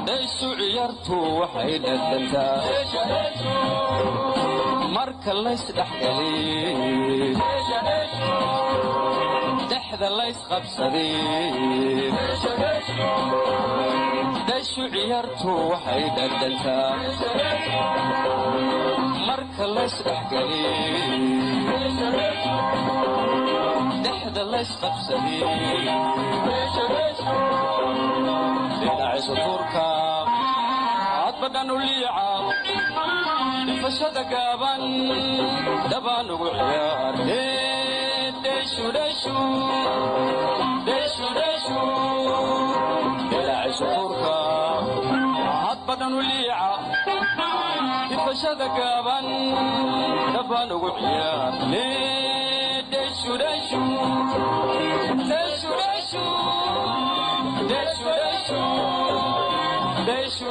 Deshu ciyartu waxay dhadhantaa marka la isdhexgalay dhexda la isqabsaday Deshu ciyartu waxay dhadhantaa marka la isdhexgalay dhexda la isqabsaday Turka عطبان وليعة فشد قابان دبان وعيار ديشو ديشو ديشو ديشو يلعش تركا عطبان وليعة فشد قابان دبان وعيار ديشو ديشو ديشو ديشو ديشو ديشو Deshu